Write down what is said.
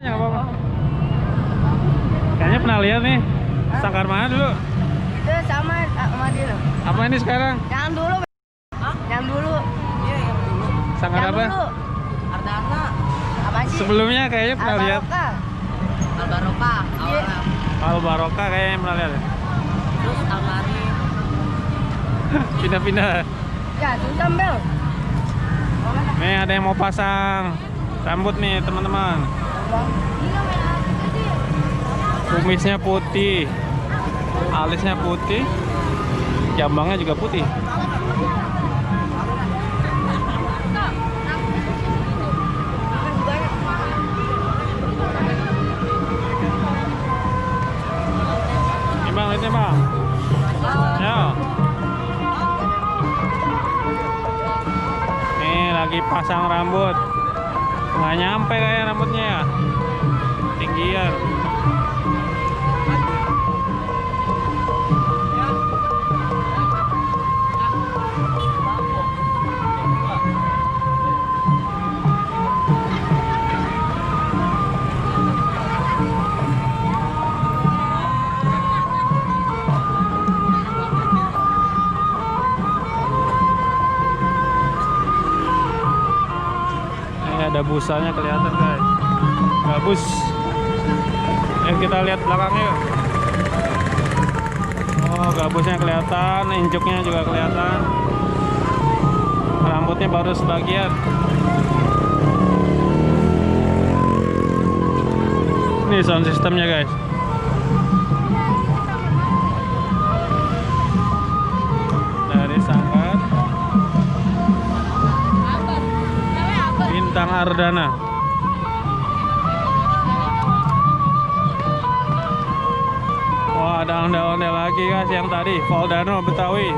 Nggak apa-apa. Kayaknya pernah lihat nih. Sangkar mana dulu? Itu sama dia loh. Apa ini sekarang? Yang dulu. Yang dulu. Iya, yang dulu. Sangkar Yang apa? dulu. Ardana, Apa sih? Sebelumnya kayaknya pernah lihat. Al-Barokah. Al Barokah, awalnya. Al Barokah kayaknya pernah lihat. Terus Almari. Pindah-pindah. Ya, susah Bel. Nih ada yang mau pasang rambut nih teman-teman. Kumisnya putih, alisnya putih, jambangnya juga putih. Ini bang, lihatnya bang. Ya. Nih lagi pasang rambut. Nggak nyampe kayak rambutnya ya. Tinggian. Ada busanya kelihatan guys, gabus. Kita lihat belakangnya yuk. Oh, gabusnya kelihatan, injuknya juga kelihatan, rambutnya baru sebagian. Ini sound systemnya guys. Dari Sangkar Bintang Ardana. Oh, ada ondel-ondel lagi guys yang tadi Voldano Betawi.